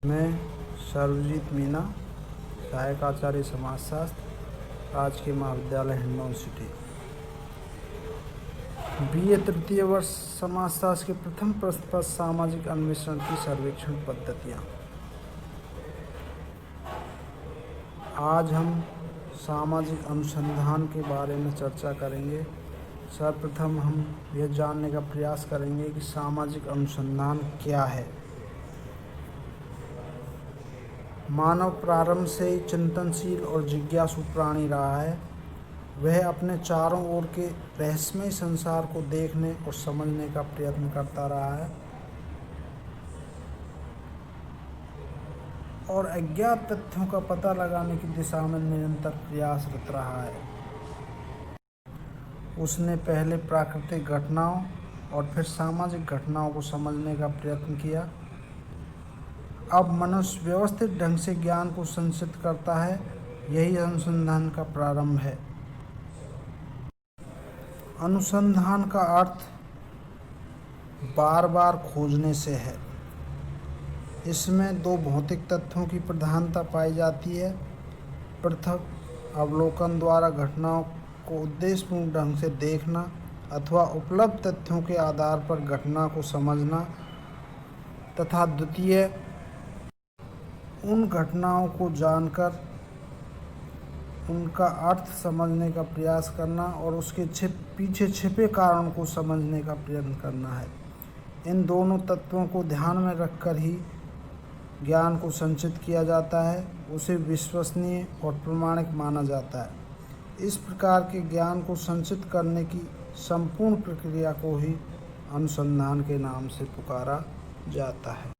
मैं सर्वजीत मीना, सहायक आचार्य समाजशास्त्र, राजकीय महाविद्यालय हिंडौन सिटी। BA तृतीय वर्ष समाजशास्त्र के प्रथम प्रश्न पर सामाजिक अन्वेषण की सर्वेक्षण पद्धतियाँ। आज हम सामाजिक अनुसंधान के बारे में चर्चा करेंगे। सर्वप्रथम हम यह जानने का प्रयास करेंगे कि सामाजिक अनुसंधान क्या है। मानव प्रारंभ से ही चिंतनशील और जिज्ञासु प्राणी रहा है। वह अपने चारों ओर के रहस्यमय संसार को देखने और समझने का प्रयत्न करता रहा है और अज्ञात तथ्यों का पता लगाने की दिशा में निरंतर प्रयासरत रहा है। उसने पहले प्राकृतिक घटनाओं और फिर सामाजिक घटनाओं को समझने का प्रयत्न किया। अब मनुष्य व्यवस्थित ढंग से ज्ञान को संचित करता है। यही अनुसंधान का प्रारंभ है। अनुसंधान का अर्थ बार बार खोजने से है। इसमें दो भौतिक तथ्यों की प्रधानता पाई जाती है। पृथक अवलोकन द्वारा घटनाओं को उद्देश्यपूर्ण ढंग से देखना अथवा उपलब्ध तथ्यों के आधार पर घटना को समझना, तथा द्वितीय उन घटनाओं को जानकर उनका अर्थ समझने का प्रयास करना और उसके पीछे छिपे कारणों को समझने का प्रयत्न करना है। इन दोनों तत्वों को ध्यान में रखकर ही ज्ञान को संचित किया जाता है। उसे विश्वसनीय और प्रामाणिक माना जाता है। इस प्रकार के ज्ञान को संचित करने की संपूर्ण प्रक्रिया को ही अनुसंधान के नाम से पुकारा जाता है।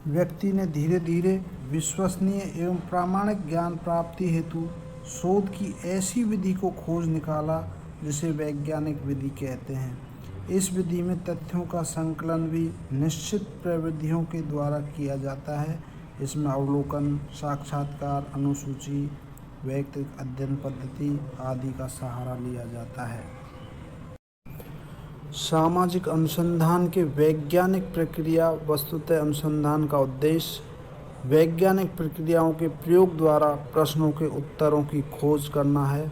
व्यक्ति ने धीरे धीरे विश्वसनीय एवं प्रामाणिक ज्ञान प्राप्ति हेतु शोध की ऐसी विधि को खोज निकाला जिसे वैज्ञानिक विधि कहते हैं। इस विधि में तथ्यों का संकलन भी निश्चित प्रविधियों के द्वारा किया जाता है। इसमें अवलोकन, साक्षात्कार, अनुसूची, वैयक्तिक अध्ययन पद्धति आदि का सहारा लिया जाता है। सामाजिक अनुसंधान के वैज्ञानिक प्रक्रिया। वस्तुतः अनुसंधान का उद्देश्य वैज्ञानिक प्रक्रियाओं के प्रयोग द्वारा प्रश्नों के उत्तरों की खोज करना है।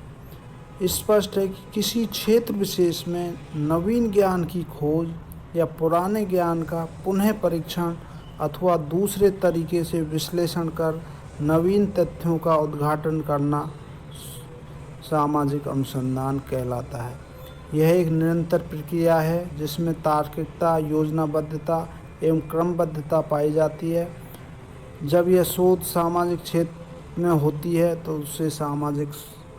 स्पष्ट है कि किसी क्षेत्र विशेष में नवीन ज्ञान की खोज या पुराने ज्ञान का पुनः परीक्षण अथवा दूसरे तरीके से विश्लेषण कर नवीन तथ्यों का उद्घाटन करना सामाजिक अनुसंधान कहलाता है। यह एक निरंतर प्रक्रिया है जिसमें तार्किकता, योजनाबद्धता एवं क्रमबद्धता पाई जाती है। जब यह शोध सामाजिक क्षेत्र में होती है तो उसे सामाजिक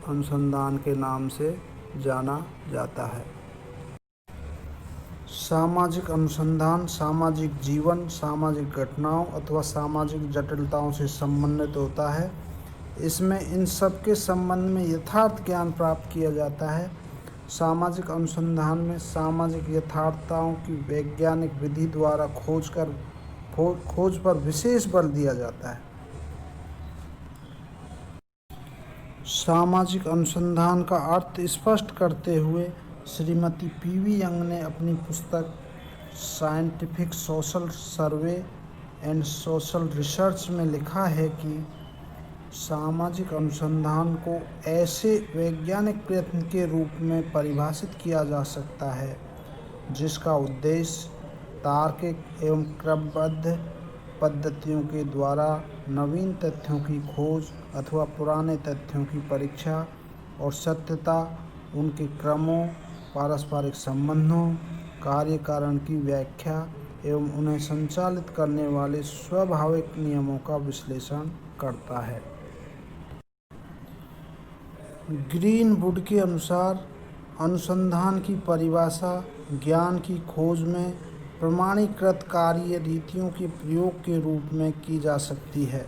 अनुसंधान के नाम से जाना जाता है। सामाजिक अनुसंधान सामाजिक जीवन, सामाजिक घटनाओं अथवा सामाजिक जटिलताओं से संबंधित होता है। इसमें इन सब के संबंध में यथार्थ ज्ञान प्राप्त किया जाता है। सामाजिक अनुसंधान में सामाजिक यथार्थताओं की वैज्ञानिक विधि द्वारा खोज पर विशेष बल दिया जाता है। सामाजिक अनुसंधान का अर्थ स्पष्ट करते हुए श्रीमती PV यंग ने अपनी पुस्तक scientific social survey and social research में लिखा है कि सामाजिक अनुसंधान को ऐसे वैज्ञानिक प्रयत्न के रूप में परिभाषित किया जा सकता है जिसका उद्देश्य तार्किक एवं क्रमबद्ध पद्धतियों के द्वारा नवीन तथ्यों की खोज अथवा पुराने तथ्यों की परीक्षा और सत्यता, उनके क्रमों, पारस्परिक संबंधों, कार्य कारण की व्याख्या एवं उन्हें संचालित करने वाले स्वाभाविक नियमों का विश्लेषण करता है। ग्रीनवुड के अनुसार अनुसंधान की परिभाषा ज्ञान की खोज में प्रमाणीकृत कार्य रीतियों के प्रयोग के रूप में की जा सकती है।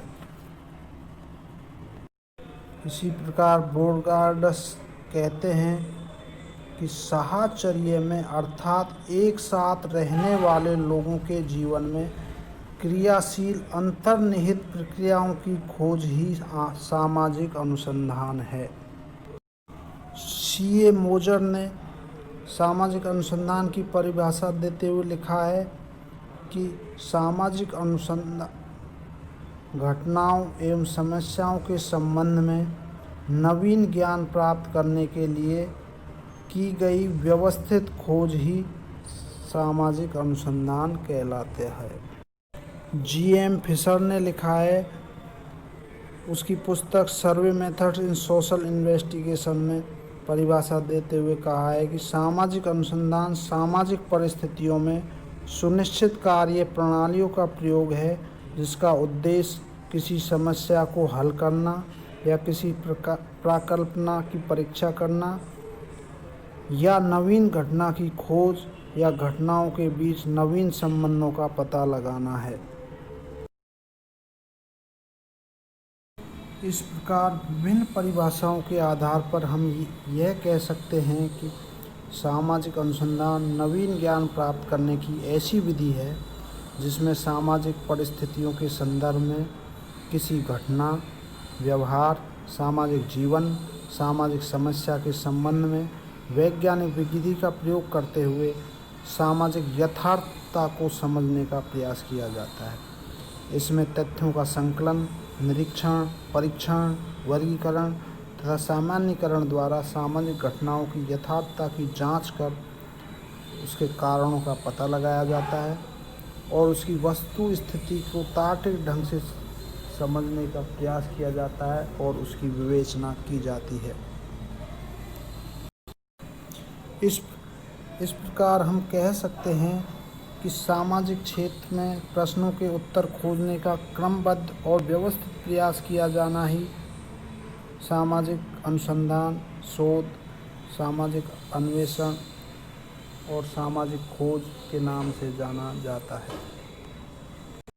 इसी प्रकार बोर्गार्डस कहते हैं कि साहचर्य में अर्थात एक साथ रहने वाले लोगों के जीवन में क्रियाशील अंतर्निहित प्रक्रियाओं की खोज ही सामाजिक अनुसंधान है। C.A. मोजर ने सामाजिक अनुसंधान की परिभाषा देते हुए लिखा है कि सामाजिक अनुसंधान घटनाओं एवं समस्याओं के संबंध में नवीन ज्ञान प्राप्त करने के लिए की गई व्यवस्थित खोज ही सामाजिक अनुसंधान कहलाते हैं। जी.एम. फिशर ने लिखा है, उसकी पुस्तक सर्वे मेथड्स इन सोशल इन्वेस्टिगेशन में परिभाषा देते हुए कहा है कि सामाजिक अनुसंधान सामाजिक परिस्थितियों में सुनिश्चित कार्य प्रणालियों का प्रयोग है जिसका उद्देश्य किसी समस्या को हल करना या किसी प्राकल्पना की परीक्षा करना या नवीन घटना की खोज या घटनाओं के बीच नवीन संबंधों का पता लगाना है। इस प्रकार विभिन्न परिभाषाओं के आधार पर हम यह कह सकते हैं कि सामाजिक अनुसंधान नवीन ज्ञान प्राप्त करने की ऐसी विधि है जिसमें सामाजिक परिस्थितियों के संदर्भ में किसी घटना, व्यवहार, सामाजिक जीवन, सामाजिक समस्या के संबंध में वैज्ञानिक विधि का प्रयोग करते हुए सामाजिक यथार्थता को समझने का प्रयास किया जाता है। इसमें तथ्यों का संकलन, निरीक्षण, परीक्षण, वर्गीकरण तथा सामान्यीकरण द्वारा सामाजिक घटनाओं की यथार्थता की जांच कर उसके कारणों का पता लगाया जाता है और उसकी वस्तु स्थिति को तार्किक ढंग से समझने का प्रयास किया जाता है और उसकी विवेचना की जाती है। इस प्रकार हम कह सकते हैं कि सामाजिक क्षेत्र में प्रश्नों के उत्तर खोजने का क्रमबद्ध और व्यवस्थित प्रयास किया जाना ही सामाजिक अनुसंधान, शोध, सामाजिक अन्वेषण और सामाजिक खोज के नाम से जाना जाता है।